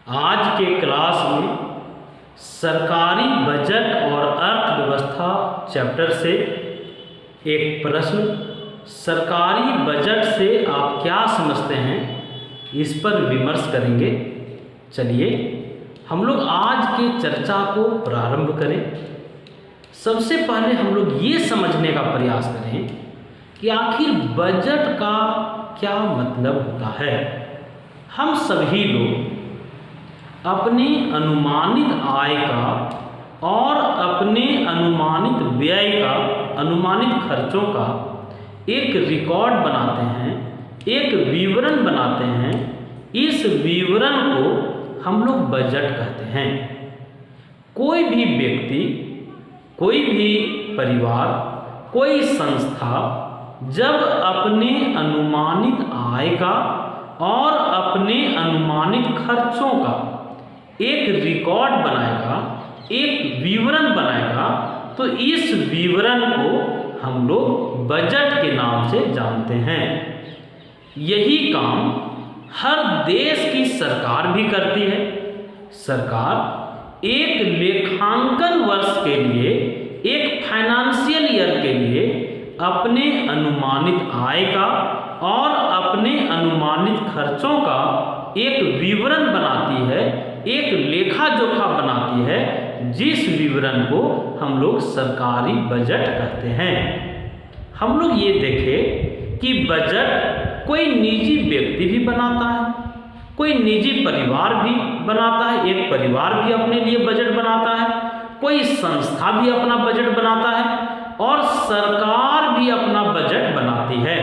आज के क्लास में सरकारी बजट और अर्थव्यवस्था चैप्टर से एक प्रश्न, सरकारी बजट से आप क्या समझते हैं, इस पर विमर्श करेंगे। चलिए हम लोग आज की चर्चा को प्रारंभ करें। सबसे पहले हम लोग ये समझने का प्रयास करें कि आखिर बजट का क्या मतलब होता है। हम सभी लोग अपने अनुमानित आय का और अपने अनुमानित व्यय का, अनुमानित खर्चों का एक रिकॉर्ड बनाते हैं, एक विवरण बनाते हैं। इस विवरण को हम लोग बजट कहते हैं। कोई भी व्यक्ति, कोई भी परिवार, कोई संस्था जब अपने अनुमानित आय का और अपने अनुमानित खर्चों का एक रिकॉर्ड बनाएगा, एक विवरण बनाएगा, तो इस विवरण को हम लोग बजट के नाम से जानते हैं। यही काम हर देश की सरकार भी करती है। सरकार एक लेखांकन वर्ष के लिए, एक फाइनेंशियल ईयर के लिए अपने अनुमानित आय का और अपने अनुमानित खर्चों का एक विवरण बनाती है, एक लेखा जोखा बनाती है, जिस विवरण को हम लोग सरकारी बजट कहते हैं। हम लोग ये देखें कि बजट कोई निजी व्यक्ति भी बनाता है, कोई निजी परिवार भी बनाता है, एक परिवार भी अपने लिए बजट बनाता है, कोई संस्था भी अपना बजट बनाता है और सरकार भी अपना बजट बनाती है।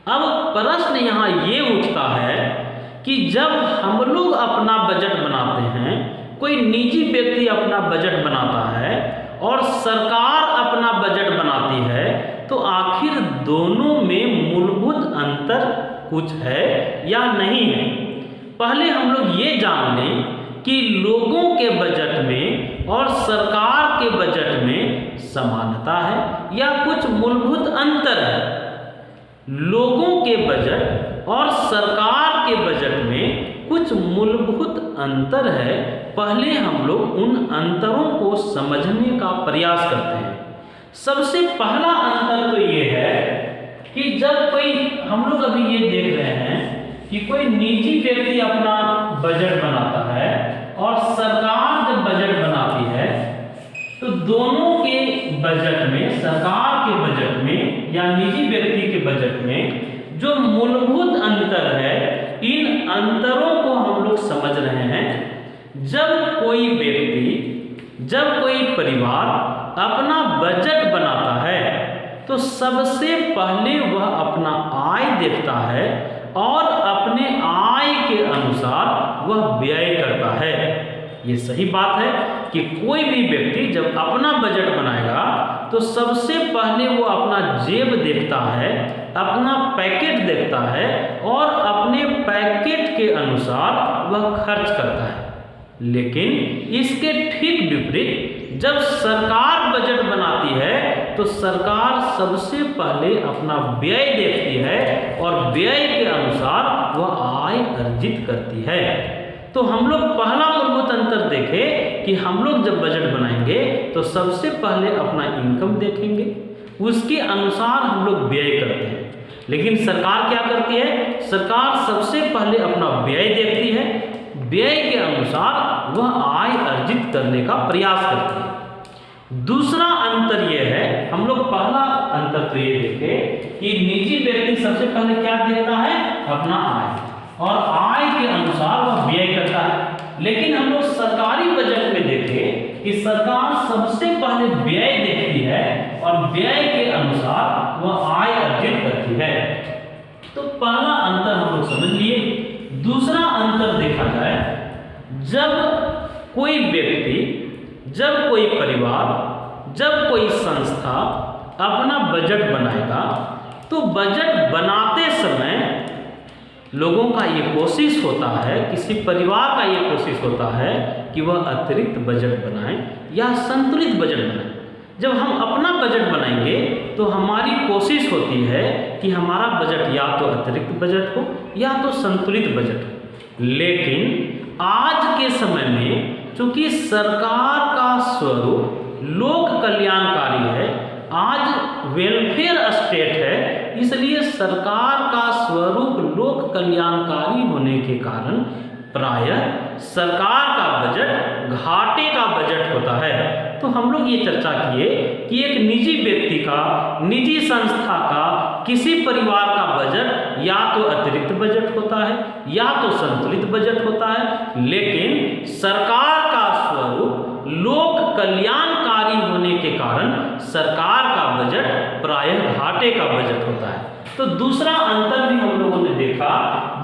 अब प्रश्न यहाँ ये उठता है कि जब हम लोग अपना बजट बनाते हैं, कोई निजी व्यक्ति अपना बजट बनाता है और सरकार अपना बजट बनाती है, तो आखिर दोनों में मूलभूत अंतर कुछ है या नहीं है। पहले हम लोग ये जान लें कि लोगों के बजट में और सरकार के बजट में समानता है या कुछ मूलभूत अंतर है। लोगों के बजट और सरकार के बजट में कुछ मूलभूत अंतर है। पहले हम लोग उन अंतरों को समझने का प्रयास करते हैं। सबसे पहला अंतर तो ये है कि जब कोई, हम लोग अभी ये देख रहे हैं कि कोई निजी व्यक्ति अपना बजट बनाता है और सरकार जब बजट बनाती है, तो दोनों के बजट में, सरकार के बजट में या निजी व्यक्ति के बजट में जो मूलभूत अंतर है, इन अंतरों को हम लोग समझ रहे हैं। जब कोई व्यक्ति, जब कोई परिवार अपना बजट बनाता है, तो सबसे पहले वह अपना आय देखता है और अपने आय के अनुसार वह व्यय करता है। ये सही बात है कि कोई भी व्यक्ति जब अपना बजट बनाएगा तो सबसे पहले वो अपना जेब देखता है, अपना पैकेट देखता है और अपने पैकेट के अनुसार वह खर्च करता है। लेकिन इसके ठीक विपरीत जब सरकार बजट बनाती है, तो सरकार सबसे पहले अपना व्यय देखती है और व्यय के अनुसार वह आय अर्जित करती है। तो हम लोग पहला मूलभूत अंतर देखें कि हम लोग जब बजट बनाएंगे तो सबसे पहले अपना इनकम देखेंगे, उसके अनुसार हम लोग व्यय करते हैं। लेकिन सरकार क्या करती है? सरकार सबसे पहले अपना व्यय देखती है, व्यय के अनुसार वह आय अर्जित करने का प्रयास करती है। दूसरा अंतर यह है, हम लोग पहला अंतर तो ये देखें कि निजी व्यक्ति सबसे पहले क्या देखता है? अपना आय, और आय के अनुसार वह व्यय करता है। लेकिन हम लोग सरकारी बजट में देखें कि सरकार सबसे पहले व्यय देखती है और व्यय के अनुसार वह आय अर्जित करती है। तो पहला अंतर हम लोग समझ लिए। दूसरा अंतर देखा जाए, जब कोई व्यक्ति, जब कोई परिवार, जब कोई संस्था अपना बजट बनाएगा, तो बजट बनाते समय लोगों का ये कोशिश होता है, किसी परिवार का ये कोशिश होता है कि वह अतिरिक्त बजट बनाए या संतुलित बजट बनाए। जब हम अपना बजट बनाएंगे तो हमारी कोशिश होती है कि हमारा बजट या तो अतिरिक्त बजट हो या तो संतुलित बजट हो। लेकिन आज के समय में चूंकि सरकार का स्वरूप लोक कल्याणकारी है, आज वेलफेयर स्टेट है, इसलिए सरकार का स्वरूप लोक कल्याणकारी होने के कारण प्रायः सरकार का बजट घाटे का बजट होता है। तो हम लोग ये चर्चा किए कि एक निजी व्यक्ति का, निजी संस्था का, किसी परिवार का बजट या तो अतिरिक्त बजट होता है या तो संतुलित बजट होता है, लेकिन सरकार का स्वरूप लोक कल्याणकारी होने के कारण सरकार का बजट प्रायः घाटे का बजट होता है। तो दूसरा अंतर भी हम लोगों ने देखा।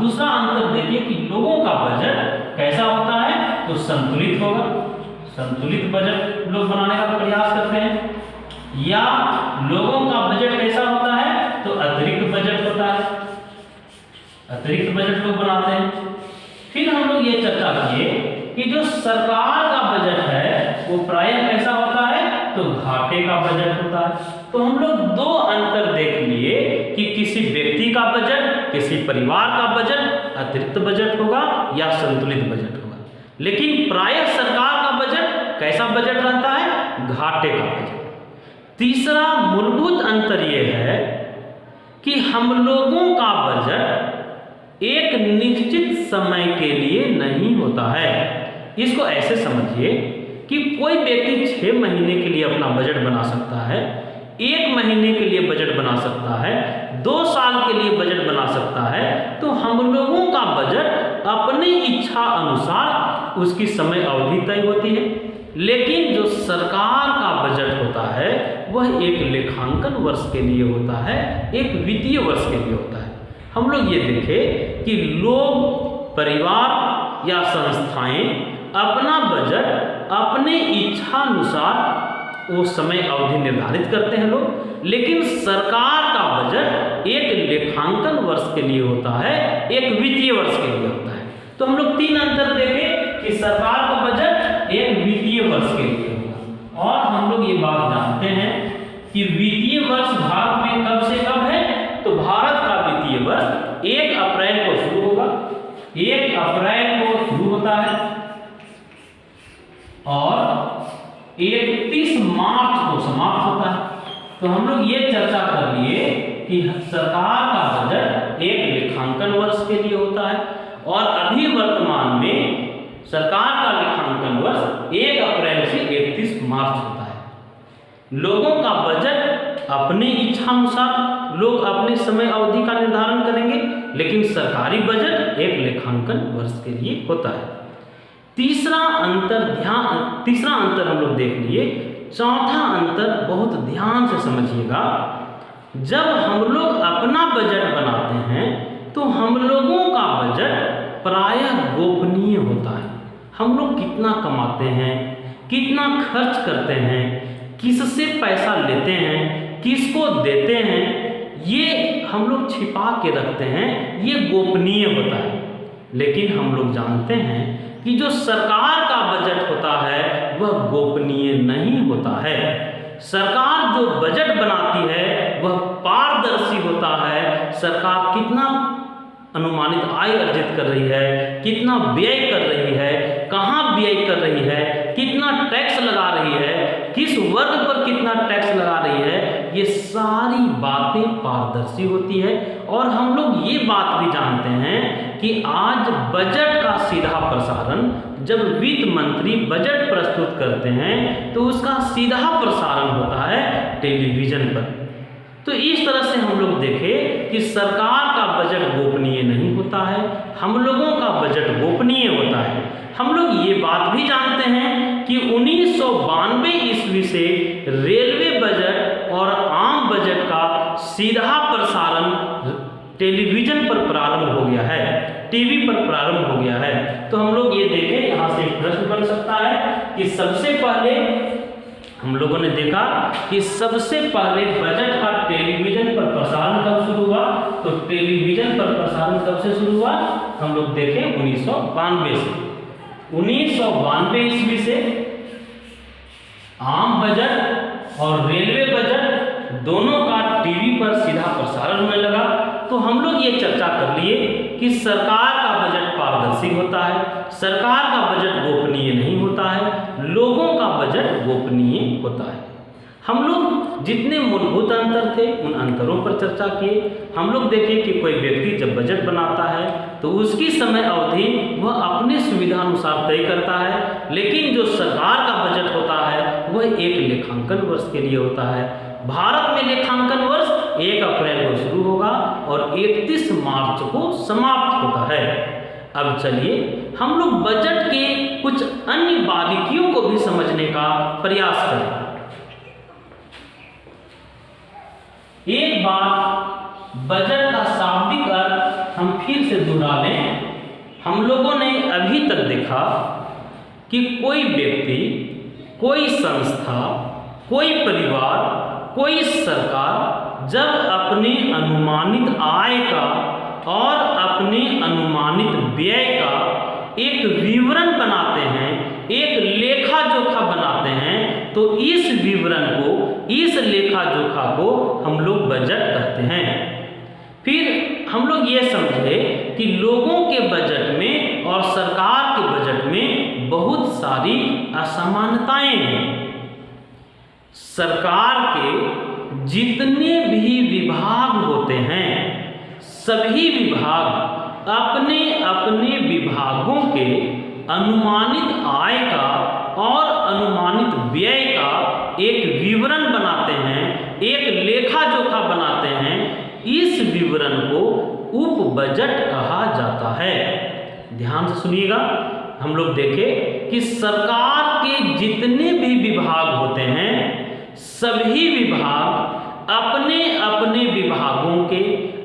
दूसरा अंतर देखिए कि लोगों का बजट कैसा होता है, तो संतुलित होगा, संतुलित बजट लोग बनाने का प्रयास करते हैं, या लोगों का बजट कैसा होता है, तो अतिरिक्त बजट होता है, अतिरिक्त बजट लोग बनाते हैं। फिर हम लोग ये चर्चा किए कि जो सरकार का बजट है वो प्रायः कैसा होता है, तो घाटे का बजट होता है। तो हम लोग दो अंतर देख लिए कि किसी व्यक्ति का बजट, किसी परिवार का बजट अतिरिक्त बजट होगा या संतुलित बजट होगा, लेकिन प्रायः सरकार का बजट कैसा बजट रहता है, घाटे का बजट। तीसरा मूलभूत अंतर यह है कि हम लोगों का बजट एक निश्चित समय के लिए नहीं होता है। इसको ऐसे समझिए कि कोई व्यक्ति 6 महीने के लिए अपना बजट बना सकता है, 1 महीने के लिए बजट बना सकता है, 2 साल के लिए बजट बना सकता है। तो हम लोगों का बजट अपनी इच्छा अनुसार उसकी समय अवधि तय होती है, लेकिन जो सरकार का बजट होता है वह एक लेखांकन वर्ष के लिए होता है, एक वित्तीय वर्ष के लिए होता है। हम लोग ये देखें कि लोग, परिवार या संस्थाएं अपना बजट अपने इच्छानुसार वो समय अवधि निर्धारित करते हैं लोग, लेकिन सरकार का बजट एक लेखांकन वर्ष के लिए होता है, एक वित्तीय वर्ष के लिए होता है। तो हम लोग 3 अंतर देखें कि सरकार का बजट एक वित्तीय वर्ष के लिए होगा। और हम लोग ये बात जानते हैं कि वित्तीय वर्ष भारत में कब से कब है, तो भारत का वित्तीय वर्ष 1 अप्रैल को शुरू होगा, 1 अप्रैल को शुरू होता है और 31 मार्च को समाप्त होता है। तो हम लोग ये चर्चा कर लिए कि सरकार का बजट एक लेखांकन वर्ष के लिए होता है और अभी वर्तमान में सरकार का लेखांकन वर्ष 1 अप्रैल से 31 मार्च होता है। लोगों का बजट अपनी इच्छानुसार लोग अपने समय अवधि का निर्धारण करेंगे, लेकिन सरकारी बजट एक लेखांकन वर्ष के लिए होता है। तीसरा अंतर हम लोग देख लिए। चौथा अंतर बहुत ध्यान से समझिएगा। जब हम लोग अपना बजट बनाते हैं तो हम लोगों का बजट प्रायः गोपनीय होता है। हम लोग कितना कमाते हैं, कितना खर्च करते हैं, किससे पैसा लेते हैं, किसको देते हैं, ये हम लोग छिपा के रखते हैं, ये गोपनीय होता है। लेकिन हम लोग जानते हैं कि जो सरकार का बजट होता है वह गोपनीय नहीं होता है। सरकार जो बजट बनाती है वह पारदर्शी होता है। सरकार कितना अनुमानित आय अर्जित कर रही है, कितना व्यय कर रही है, कहाँ व्यय कर रही है, कितना टैक्स लगा रही है, किस वर्ग पर कितना टैक्स लगा रही है, ये सारी बातें पारदर्शी होती है। और हम लोग ये बात भी जानते हैं कि आज बजट का सीधा प्रसारण, जब वित्त मंत्री बजट प्रस्तुत करते हैं तो उसका सीधा प्रसारण होता है टेलीविजन पर। तो इस तरह से हम लोग देखें कि सरकार का बजट गोपनीय नहीं होता है, हम लोगों का बजट गोपनीय होता है। हम लोग ये बात भी जानते हैं कि 1992 ईस्वी से रेलवे बजट और आम बजट का सीधा प्रसारण टेलीविजन पर प्रारंभ हो गया है, टीवी पर प्रारंभ हो गया है। तो हम लोग ये देखें, यहाँ से प्रश्न बन सकता है कि सबसे पहले हम लोगों ने देखा कि सबसे पहले बजट का टेलीविजन पर प्रसारण कब शुरू हुआ। तो टेलीविजन पर प्रसारण कब से शुरू हुआ, हम लोग देखें 1992 से। 1992 ईस्वी से आम बजट और रेलवे बजट दोनों का टीवी पर सीधा प्रसारण होने लगा। तो हम लोग ये चर्चा कर लिए कि सरकार का बजट पारदर्शी होता है, सरकार का बजट गोपनीय नहीं होता है, लोगों का बजट गोपनीय होता है। हम लोग जितने मूलभूत अंतर थे उन अंतरों पर चर्चा किए। हम लोग देखें कि कोई व्यक्ति जब बजट बनाता है तो उसकी समय अवधि वह अपने सुविधा अनुसार तय करता है, लेकिन जो सरकार का बजट होता है वह एक लेखांकन वर्ष के लिए होता है। भारत में लेखांकन वर्ष 1 अप्रैल को शुरू होगा और 31 मार्च को समाप्त होता है। अब चलिए हम लोग बजट के कुछ अन्य बारीकियों को भी समझने का प्रयास करें। एक बार बजट का शाब्दिक अर्थ हम फिर से दोहरा लें। हम लोगों ने अभी तक देखा कि कोई व्यक्ति, कोई संस्था, कोई परिवार, कोई सरकार जब अपने अनुमानित आय का और अपने अनुमानित व्यय का एक विवरण बनाते हैं, एक लेखा जोखा बनाते हैं, तो इस विवरण को, इस लेखा जोखा को हम लोग बजट कहते हैं। फिर हम लोग ये समझे कि लोगों के बजट में और सरकार के बजट में बहुत सारी असमानताएं हैं। सरकार के जितने भी विभाग होते हैं, सभी विभाग अपने अपने विभागों के अनुमानित आय का और अनुमानित व्यय का एक विवरण बनाते हैं, एक लेखा जोखा बनाते हैं। इस विवरण को उप बजट कहा जाता है। ध्यान से सुनिएगा। हम लोग देखें कि सरकार के जितने भी विभाग होते हैं, सभी विभाग अपने अपने विभागों के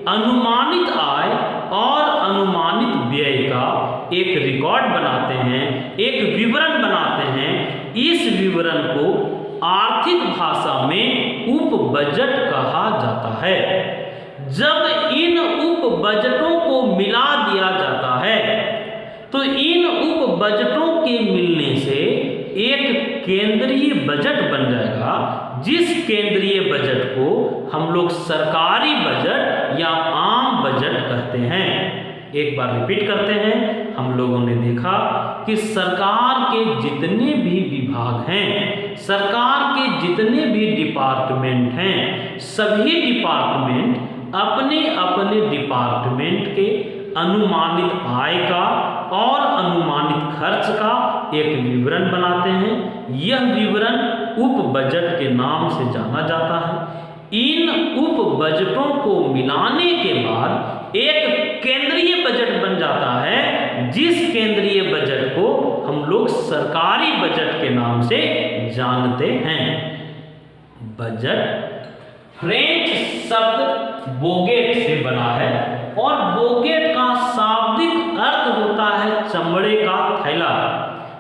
अनुमानित आय और अनुमानित व्यय का एक रिकॉर्ड बनाते हैं, एक विवरण बनाते हैं। इस विवरण को आर्थिक भाषा में उप बजट कहा जाता है। जब इन उप बजटों को मिला दिया जाता है तो इन उप बजटों के मिलने से एक केंद्रीय बजट बन जाएगा, जिस केंद्रीय बजट को हम लोग सरकारी बजट या आम बजट कहते हैं। एक बार रिपीट करते हैं। हम लोगों ने देखा कि सरकार के जितने भी विभाग हैं, सरकार के जितने भी डिपार्टमेंट हैं, सभी डिपार्टमेंट अपने अपने डिपार्टमेंट के अनुमानित आय का और अनुमानित खर्च का एक विवरण बनाते हैं। यह विवरण उप बजट के नाम से जाना जाता है। इन उप बजटों को मिलाने के बाद एक केंद्रीय बजट बन जाता है, जिस केंद्रीय बजट को हम लोग सरकारी बजट के नाम से जानते हैं। बजट फ्रेंच शब्द बोगेट से बना है और बोगेट का शाब्दिक अर्थ होता है चमड़े का थैला।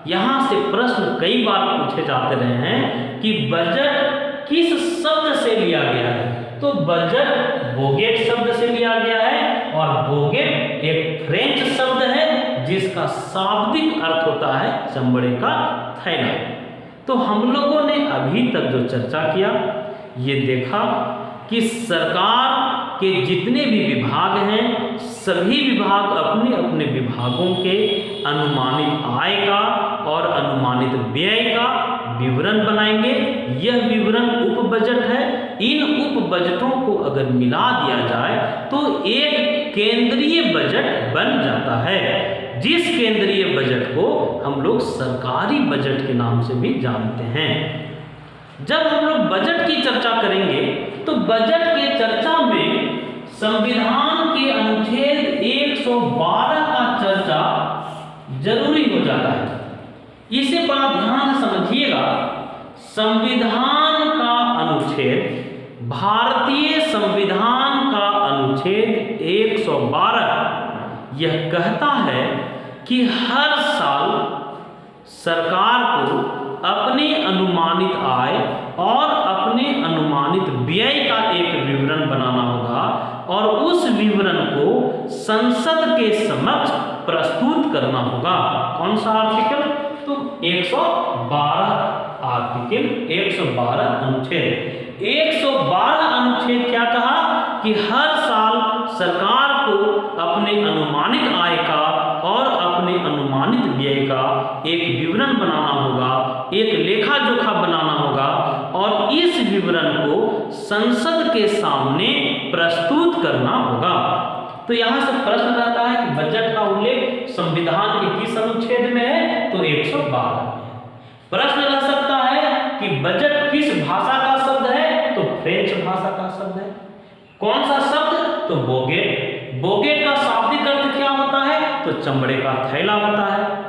यहाँ से प्रश्न कई बार पूछे जाते रहे हैं कि बजट किस शब्द से लिया गया है, तो बजट बोगेट शब्द से लिया गया है और बोगेट एक फ्रेंच शब्द है जिसका शाब्दिक अर्थ होता है चमड़े का थैला। तो हम लोगों ने अभी तक जो चर्चा किया, ये देखा कि सरकार के जितने भी विभाग हैं, सभी विभाग अपने अपने विभागों के अनुमानित आय का और अनुमानित व्यय का विवरण बनाएंगे। यह विवरण उप बजट है। इन उप बजटों को अगर मिला दिया जाए तो एक केंद्रीय बजट बन जाता है, जिस केंद्रीय बजट को हम लोग सरकारी बजट के नाम से भी जानते हैं। जब हम लोग बजट की चर्चा करेंगे तो बजट के चर्चा में संविधान के अनुच्छेद 112 का चर्चा जरूरी हो जाता है। इसे बड़ा ध्यान से समझिएगा। संविधान का अनुच्छेद, भारतीय संविधान का अनुच्छेद 112 यह कहता है कि हर साल सरकार को अपने अनुमानित आय और अपने अनुमानित व्यय का एक विवरण बनाना होगा और उस विवरण को संसद के समक्ष प्रस्तुत करना होगा। कौन सा आर्टिकल? तो 112 आर्टिकल 112 अनुच्छेद। 112 अनुच्छेद क्या कहा कि हर साल सरकार को अपने अनुमानित आय का और अपने अनुमानित व्यय का एक विवरण बनाना होगा, एक लेखा जोखा बनाना होगा और इस विवरण को संसद के सामने प्रस्तुत करना होगा। तो यहाँ से प्रश्न रहता है कि बजट का उल्लेख संविधान के किस अनुच्छेद में है, तो 112 में। प्रश्न रह सकता है कि बजट किस भाषा का शब्द है, तो फ्रेंच भाषा का शब्द है। कौन सा शब्द, तो बोगेट। बोगेट का शाब्दिक अर्थ क्या होता है, तो चमड़े का थैला होता है।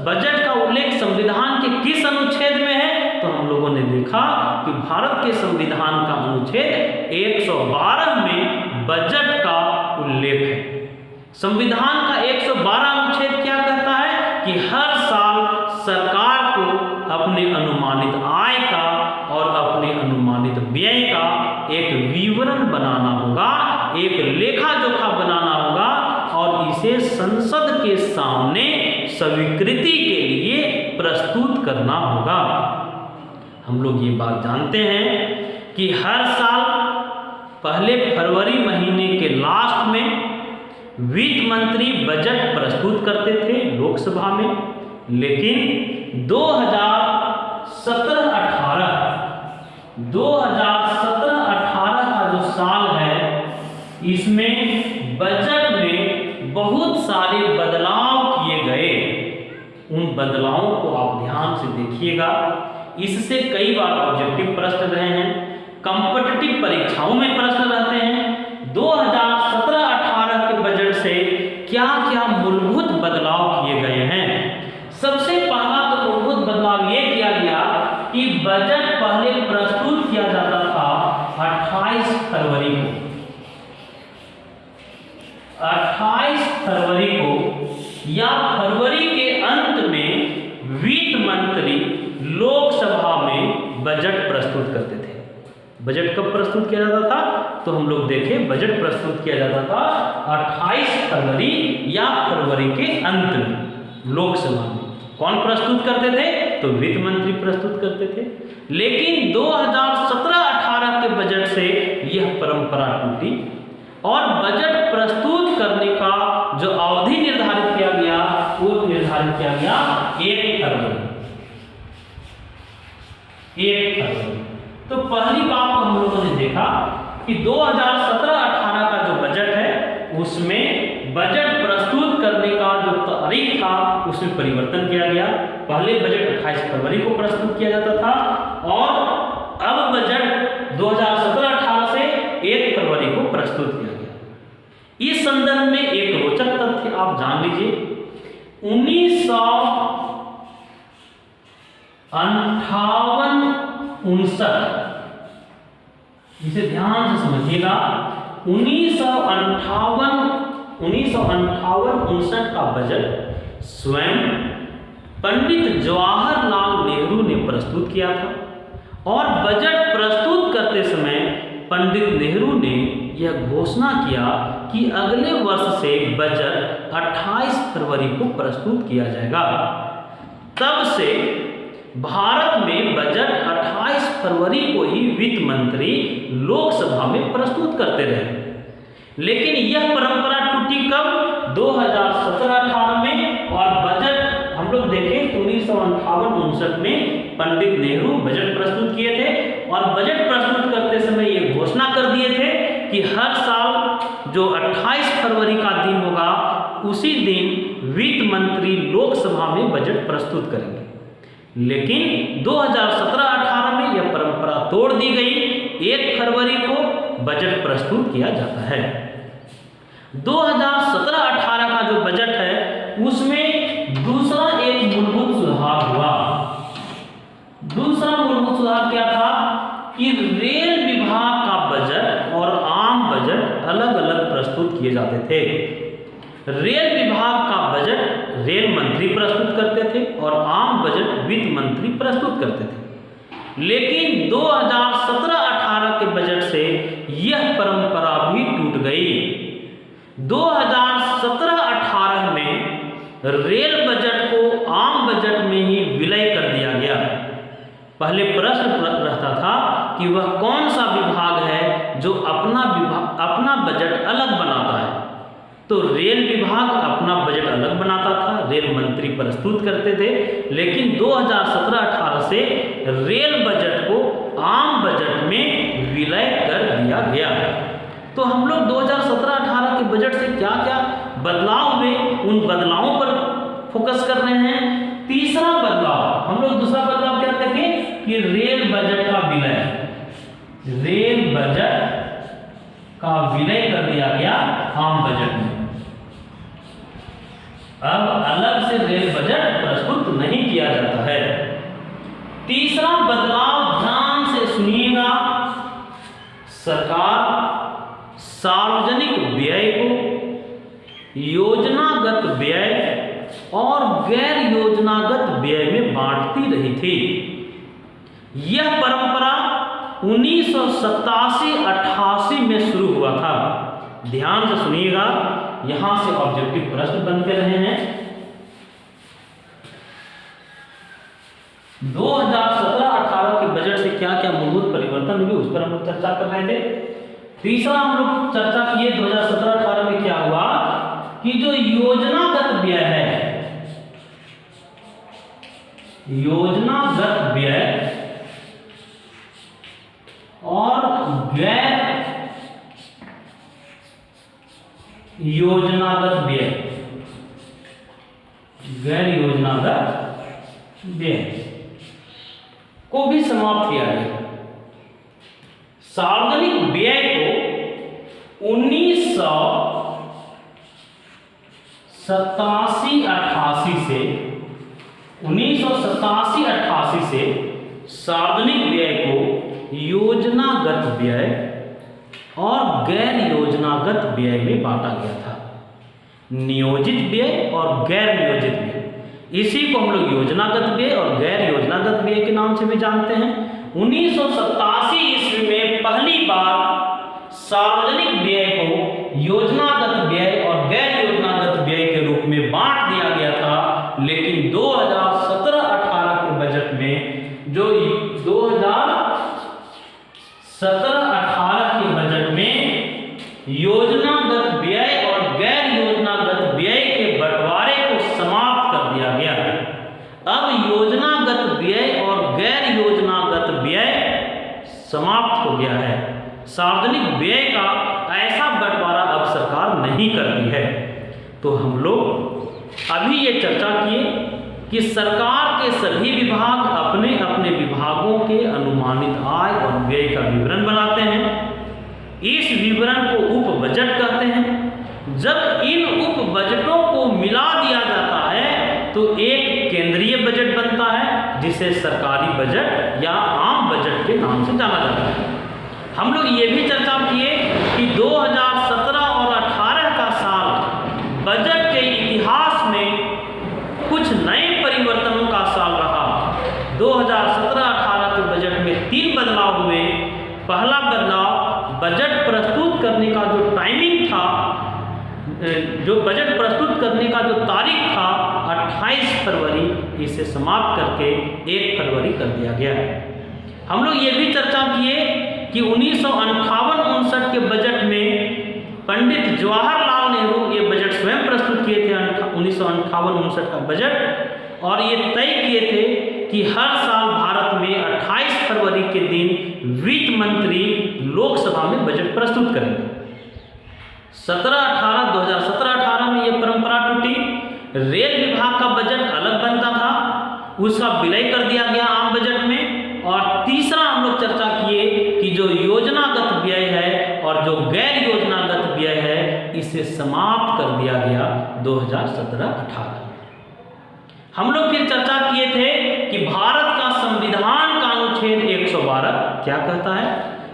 बजट का उल्लेख संविधान के किस अनुच्छेद में है, तो हम लोगों ने देखा कि भारत के संविधान का अनुच्छेद 112 में बजट का उल्लेख है। संविधान का 112 अनुच्छेद क्या कहता है कि हर साल सरकार को अपने अनुमानित आय का और अपने अनुमानित व्यय का एक विवरण बनाना होगा, एक लेखा जोखा बनाना होगा और इसे संसद के सामने स्वीकृति के लिए प्रस्तुत करना होगा। हम लोग ये बात जानते हैं कि हर साल पहले फरवरी महीने के लास्ट में वित्त मंत्री बजट प्रस्तुत करते थे लोकसभा में, लेकिन 2017-18 का जो साल है इसमें बजट में बहुत सारे बदलाव किए गए। उन बदलावों को आप ध्यान से देखिएगा, इससे कई बार ऑब्जेक्टिव प्रश्न रहे हैं, कॉम्पिटिटिव परीक्षाओं में प्रश्न रहते हैं। 2017-18 के बजट से क्या क्या मूलभूत बदलाव किए गए हैं। सबसे पहला तो मूलभूत बदलाव ये किया गया कि बजट पहले प्रस्तुत किया जाता था 28 फरवरी को। 28 फरवरी को या फरवरी के अंत में वित्त मंत्री लोकसभा में बजट प्रस्तुत करते थे। बजट कब प्रस्तुत किया जाता था, तो हम लोग देखें बजट प्रस्तुत किया जाता था 28 फरवरी या फरवरी के अंत में लोकसभा में। कौन प्रस्तुत करते थे, तो वित्त मंत्री प्रस्तुत करते थे। लेकिन 2017-18 के बजट से यह परंपरा टूटी और बजट प्रस्तुत करने का जो अवधि निर्धारित किया गया वो निर्धारित किया गया 1 फरवरी। तो पहली बात तो हम लोगों ने देखा कि 2017-18 का जो बजट है उसमें बजट प्रस्तुत करने का जो तारीख था उसमें परिवर्तन किया गया। पहले बजट 28 फरवरी को प्रस्तुत किया जाता था और अब बजट 2017-18 से 1 फरवरी को प्रस्तुत किया गया। इस संदर्भ में एक रोचक तथ्य आप जान लीजिए, 1958-59, इसे ध्यान से समझिएगा, 1958-59 का बजट स्वयं पंडित जवाहरलाल नेहरू ने प्रस्तुत किया था और बजट प्रस्तुत करते समय पंडित नेहरू ने यह घोषणा किया कि अगले वर्ष से बजट 28 फरवरी को प्रस्तुत किया जाएगा। तब से भारत में बजट 28 फरवरी को ही वित्त मंत्री लोकसभा में प्रस्तुत करते रहे। लेकिन यह परंपरा टूटी कब, 2017-18 में। और बजट हम लोग देखें 1958-59 में पंडित नेहरू बजट प्रस्तुत किए थे और बजट प्रस्तुत करते समय ये घोषणा कर दिए थे कि हर साल जो 28 फरवरी का दिन होगा उसी दिन वित्त मंत्री लोकसभा में बजट प्रस्तुत करेंगे। लेकिन 2017-18 में यह परंपरा तोड़ दी गई, 1 फरवरी को बजट प्रस्तुत किया जाता है। 2017-18 का जो बजट है उसमें दूसरा एक मूलभूत सुधार हुआ। दूसरा मूलभूत सुधार क्या था कि रेल विभाग का बजट और आम बजट अलग अलग प्रस्तुत किए जाते थे। रेल विभाग का बजट रेल मंत्री प्रस्तुत करते थे और आम बजट वित्त मंत्री प्रस्तुत करते थे। लेकिन 2017-18 के बजट से यह परंपरा भी टूट गई। 2017-18 में रेल बजट को आम बजट में ही विलय कर दिया गया। पहले प्रश्न रहता था कि वह कौन सा विभाग है जो अपना बजट अलग बनाता है। तो रेल विभाग अपना बजट अलग बनाता था, रेल मंत्री प्रस्तुत करते थे, लेकिन 2017-18 से रेल बजट को आम बजट में विलय कर दिया गया। तो हम लोग 2017-18 के बजट से क्या क्या बदलाव हुए, उन बदलावों पर फोकस कर रहे हैं। तीसरा बदलाव, हम लोग दूसरा बदलाव क्या देखें कि रेल बजट का विलय, रेल बजट का विलय कर दिया गया आम बजट में। अब अलग से रेल बजट प्रस्तुत नहीं किया जाता है। तीसरा बदलाव ध्यान से सुनिएगा, सरकार सार्वजनिक व्यय को योजनागत व्यय और गैर योजनागत व्यय में बांटती रही थी। यह परंपरा 1987-88 में शुरू हुआ था। ध्यान से सुनिएगा, यहां से ऑब्जेक्टिव प्रश्न बनते रहे हैं। 2017-18 के बजट से क्या क्या मूलभूत परिवर्तन हुए उस पर हम लोग चर्चा कर रहे थे। तीसरा हम लोग चर्चा किए 2017-18 में क्या हुआ कि जो योजनागत व्यय है, योजनागत व्यय और गैर योजनागत व्यय, गैर योजनागत व्यय को भी समाप्त किया गया। सार्वजनिक व्यय को 1987-88 से सार्वजनिक व्यय को योजनागत व्यय और गैर योजनागत व्यय में बांटा गया था। नियोजित व्यय और गैर नियोजित व्यय, इसी को हम लोग योजनागत व्यय और गैर योजनागत व्यय के नाम से भी जानते हैं। 1987 ईस्वी में पहली बार सार्वजनिक व्यय को योजनागत व्यय और गैर योजनागत व्यय के रूप में बांट दिया गया था, लेकिन 2017-18 के बजट में, जो 2017-18 के बजट में योजनागत व्यय और गैर योजनागत व्यय के बंटवारे को समाप्त कर दिया गया। अब योजनागत व्यय और गैर योजनागत व्यय समाप्त हो गया है। सार्वजनिक व्यय का ऐसा बंटवारा अब सरकार नहीं करती है। तो हम लोग अभी ये चर्चा किए कि सरकार के सभी विभाग अपने अपने विभागों के अनुमानित आय और व्यय का विवरण बनाते हैं। इस विवरण को उप बजट कहते हैं। जब इन उप बजटों को मिला दिया जाता है तो एक केंद्रीय बजट बनता है, जिसे सरकारी बजट या आम बजट के नाम से जाना जाता है। हम लोग ये भी चर्चा किए कि 2017 और 18 का साल बजट के इतिहास में कुछ नए परिवर्तनों का साल रहा। 2017-18 के बजट में 3 बदलाव हुए। पहला बदलाव, बजट प्रस्तुत करने का जो टाइमिंग था, जो बजट प्रस्तुत करने का जो तारीख था 28 फरवरी, इसे समाप्त करके 1 फरवरी कर दिया गया है। हम लोग ये भी चर्चा किए कि 1958-59 के बजट में पंडित जवाहरलाल नेहरू ये बजट स्वयं प्रस्तुत किए थे, 1958-59 का बजट, और ये तय किए थे कि हर साल भारत में 28 फरवरी के दिन वित्त मंत्री लोकसभा में बजट प्रस्तुत करेंगे। 2017-18 में यह परंपरा टूटी। रेल विभाग का बजट अलग बनता था, उसका विलय कर दिया गया आम बजट में। और तीसरा हम लोग चर्चा किए कि जो योजनागत व्यय है और जो गैर योजनागत व्यय है, इसे समाप्त कर दिया गया 2017-18 में। हम लोग फिर चर्चा किए थे कि भारत का संविधान का अनुच्छेद 112 क्या कहता है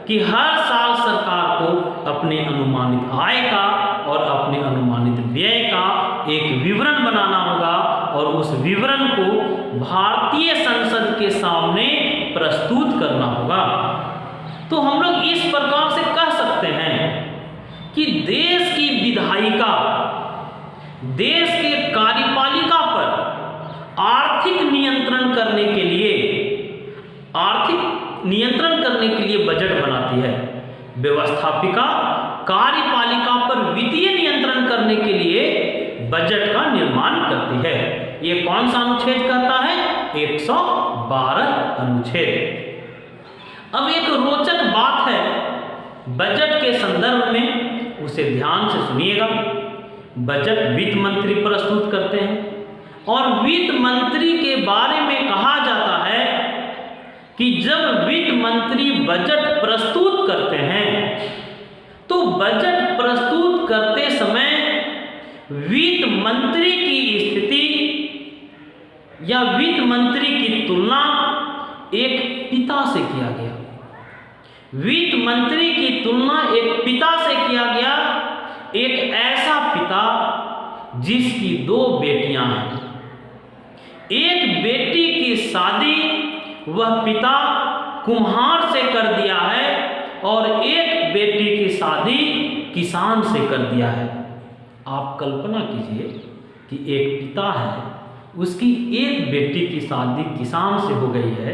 कि हर साल सरकार को अपने अनुमानित आय का और अपने अनुमानित व्यय का एक विवरण बनाना होगा और उस विवरण को भारतीय संसद के सामने प्रस्तुत करना होगा। तो हम लोग इस प्रकार से कह सकते हैं कि देश की विधायिका, देश के कार्यपालिका पर आर्थिक नियंत्रण करने के लिए कार्यपालिका पर वित्तीय नियंत्रण करने के लिए बजट का निर्माण करती है। ये कौन सा अनुच्छेद कहता है? 112 अनुच्छेद। अब एक रोचक बात है बजट के संदर्भ में, उसे ध्यान से सुनिएगा। बजट वित्त मंत्री प्रस्तुत करते हैं और वित्त मंत्री के बारे में कहा जाता है कि जब वित्त मंत्री बजट प्रस्तुत करते हैं तो बजट प्रस्तुत करते समय वित्त मंत्री की स्थिति या वित्त मंत्री की तुलना एक पिता से किया गया। वित्त मंत्री की तुलना एक पिता से किया गया, एक ऐसा पिता जिसकी 2 बेटियां हैं। एक बेटी की शादी वह पिता कुम्हार से कर दिया है और एक बेटी की शादी किसान से कर दिया है। आप कल्पना कीजिए कि एक पिता है, उसकी एक बेटी की शादी किसान से हो गई है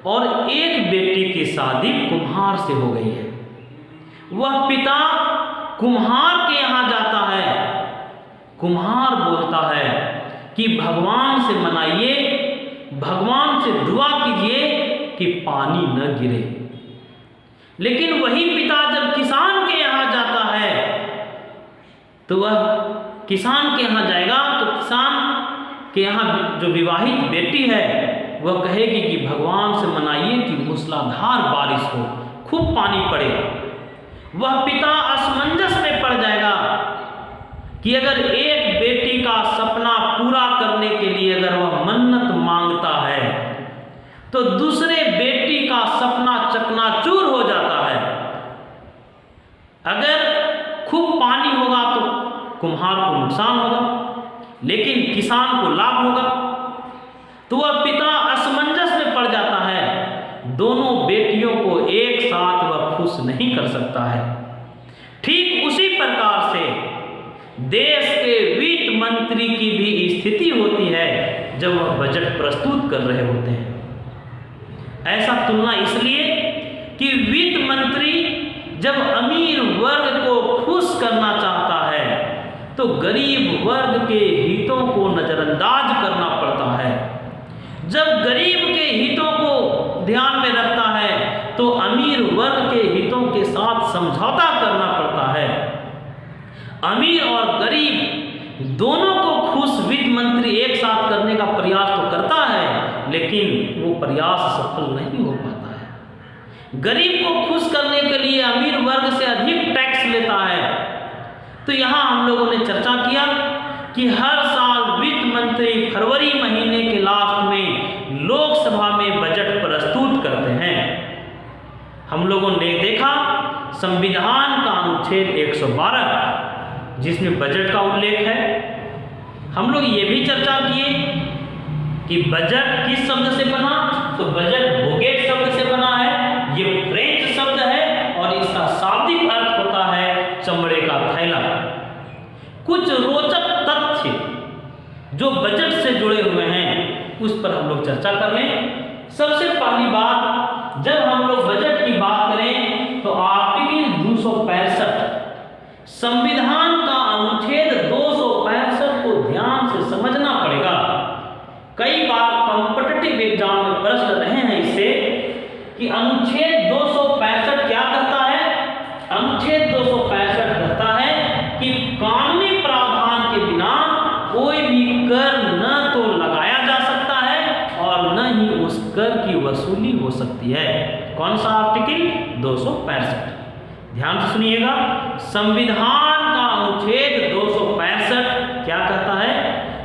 और एक बेटी की शादी कुम्हार से हो गई है। वह पिता कुम्हार के यहाँ जाता है, कुम्हार बोलता है कि भगवान से मनाइए, भगवान से दुआ कीजिए कि पानी न गिरे। लेकिन वही पिता जब किसान के यहाँ जाता है तो वह किसान के यहाँ जाएगा तो किसान के यहाँ जो विवाहित बेटी है वह कहेगी कि भगवान से मनाइए कि मूसलाधार बारिश हो, खूब पानी पड़े। वह पिता असमंजस में पड़ जाएगा कि अगर एक बेटी का सपना पूरा करने के लिए अगर वह मन्नत मांगता है तो दूसरे बेटी का सपना चकनाचूर हो जाता है। अगर खूब पानी होगा तो कुम्हार को नुकसान होगा, लेकिन किसान को लाभ होगा। तो वह पिता असमंजस में पड़ जाता है, दोनों बेटियों को एक साथ वह खुश नहीं कर सकता है। ठीक उसी प्रकार से देश के वित्त मंत्री की भी स्थिति होती है जब वह बजट प्रस्तुत कर रहे होते हैं। ऐसा तुलना इसलिए कि वित्त मंत्री जब अमीर वर्ग को खुश करना चाहता है तो गरीब वर्ग के हितों को नजरअंदाज करना पड़ता है। जब गरीब के हितों को ध्यान में रखता है तो अमीर वर्ग के हितों के साथ समझौता करना पड़ता है। अमीर और गरीब दोनों को खुश वित्त मंत्री एक साथ करने का प्रयास तो करता है, लेकिन वो प्रयास सफल नहीं हो पाता है। गरीब को खुश करने के लिए अमीर वर्ग से अधिक टैक्स लेता है। तो यहाँ हम लोगों ने चर्चा किया कि हर साल वित्त मंत्री फरवरी महीने के लास्ट में लोकसभा में बजट प्रस्तुत करते हैं। हम लोगों ने देखा संविधान का अनुच्छेद 112 जिसमें बजट का उल्लेख है। हम लोग ये भी चर्चा किए कि बजट किस शब्द से बना, तो बजट बोगेट शब्द से बना है। ये फ्रेंच शब्द है और इसका शाब्दिक अर्थ होता है चमड़े का थैला। कुछ रोचक तथ्य जो बजट से जुड़े हुए हैं उस पर हम लोग चर्चा कर लें। सबसे पहली बात, जब हम लोग बजट की बात करें तो आर्टिकल 265 संविधान का अनुच्छेद 265 को ध्यान से समझना पड़ेगा। कई बार कॉम्पिटिटिव एग्जाम में प्रश्न रहे हैं इससे कि अनुच्छेद 265 क्या कहता है। अनुच्छेद 265 कहता है कि कानूनी प्रावधान के बिना कोई भी कर न तो लगाया जा सकता है और न ही उस कर की वसूली हो सकती है। कौन सा आर्टिकल? 265। ध्यान से सुनिएगा, संविधान का अनुच्छेद 265 क्या कहता है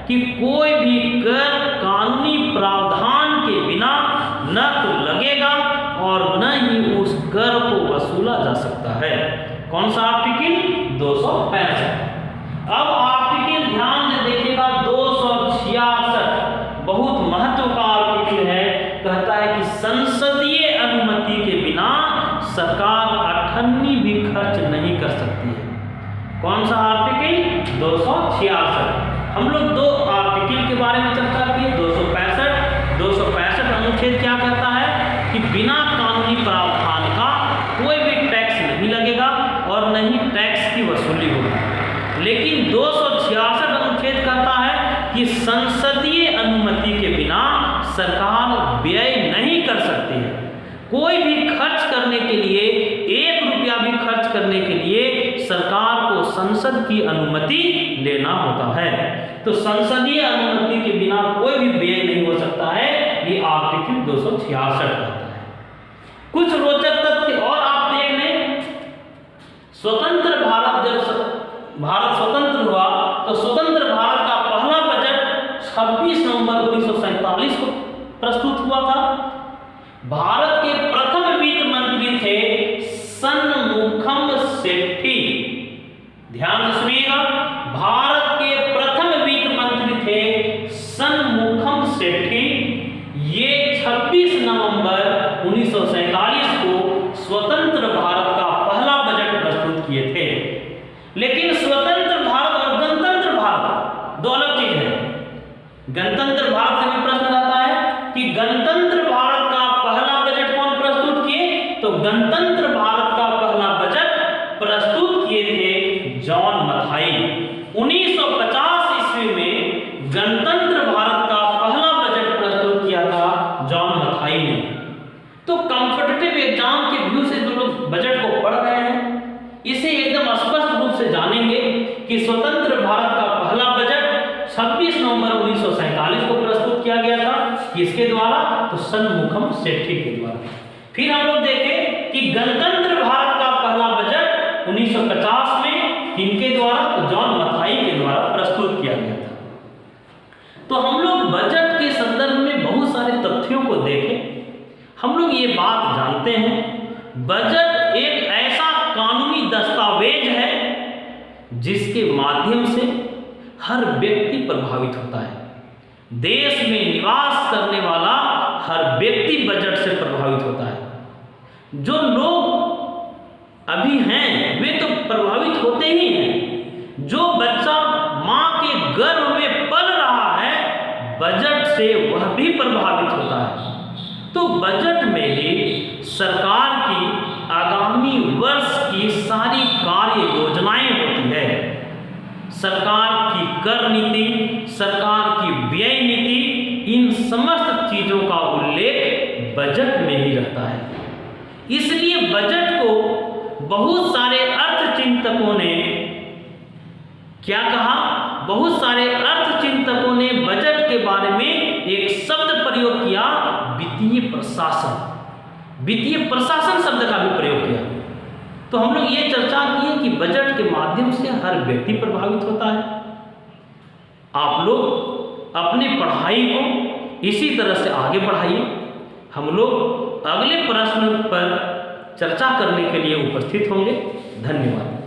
कि कोई भी कर कानूनी प्रावधान के बिना न तो लगेगा और न ही उस कर को वसूला जा सकता है। कौन सा आर्टिकल? 265। अब आर्टिकल ध्यान से देखिएगा 266 बहुत महत्व का आर्टिकल है। कहता है कि संसदीय अनुमति के बिना सरकार अठन्नी भी खर्च नहीं कर सकती है। कौन सा आर्टिकल? 266। हम लोग 2 आर्टिकल के बारे में चर्चा की। 265 अनुच्छेद क्या कहता है कि बिना कानूनी प्रावधान का कोई भी टैक्स नहीं लगेगा और न ही टैक्स लेकिन 266 अनुच्छेद कहता है कि संसदीय अनुमति के बिना सरकार व्यय नहीं कर सकती है। कोई भी खर्च करने के लिए, 1 रुपया भी खर्च करने के लिए सरकार को संसद की अनुमति लेना होता है। तो संसदीय अनुमति के बिना कोई भी व्यय नहीं हो सकता है, ये आर्टिकल 266 कहता है। कुछ रोचक तथ्य और आप देख लें। स्वतंत्र भारत, जब भारत स्वतंत्र हुआ तो स्वतंत्र भारत का पहला बजट 26 नवंबर 1947 को प्रस्तुत हुआ था। भारत के प्रथम वित्त मंत्री थे सनमुखम सेठी। ध्यान से सुनिएगा, भारत के प्रथम वित्त मंत्री थे सनमुखम सेठी। ये 26 नवंबर 1947 को स्वतंत्र भारत का पहला बजट प्रस्तुत किए थे। लेकिन स्वतंत्र भारत और गणतंत्र भारत दो अलग चीज है। गणतंत्र भारत से भी प्रश्न आता है कि गणतंत्र भारत का पहला बजट कौन प्रस्तुत किए, तो गणतंत्र भारत का पहला बजट प्रस्तुत किए थे जॉन मथाई। 1950 ईस्वी में गणतंत्र भारत का पहला बजट प्रस्तुत किया था जॉन मथाई ने। तो कॉम्पिटिटिव एग्जाम के व्यू से जो लोग बजट को पढ़ रहे हैं, इसे एकदम स्पष्ट रूप से जानेंगे कि स्वतंत्र भारत का पहला बजट 26 नवंबर 1947 को प्रस्तुत किया गया था। किसके द्वारा, तो सनमुखम सेठी के द्वारा। फिर हम लोग देखें कि गणतंत्र भारत का पहला बजट 1950 में किनके द्वारा, तो जॉन मथाई के द्वारा प्रस्तुत किया गया था। तो हम लोग बजट के संदर्भ में बहुत सारे तथ्यों को देखें। हम लोग ये बात जानते हैं, बजट एक ऐसा कानूनी दस्तावेज है जिसके माध्यम से हर व्यक्ति प्रभावित होता है। देश में निवास करने वाला हर व्यक्ति बजट से प्रभावित होता है। जो लोग अभी हैं वे तो प्रभावित होते ही हैं। जो बच्चा मां के गर्भ में पल रहा है, बजट से वह भी प्रभावित होता है। तो बजट में ही सरकार की आगामी वर्ष की सारी कार्य योजनाएं होती है। सरकार की कर नीति, सरकार की व्यय नीति, इन समस्त चीजों का उल्लेख बजट में ही रहता है। इसलिए बजट को बहुत सारे अर्थचिंतकों ने क्या कहा, बहुत सारे अर्थचिंतकों ने बजट के बारे में एक शब्द प्रयोग किया, वित्तीय प्रशासन। वित्तीय प्रशासन शब्द का भी प्रयोग किया। तो हम लोग ये चर्चा की कि बजट के माध्यम से हर व्यक्ति प्रभावित होता है। आप लोग अपनी पढ़ाई को इसी तरह से आगे बढ़ाइए। हम लोग अगले प्रश्न पर चर्चा करने के लिए उपस्थित होंगे। धन्यवाद।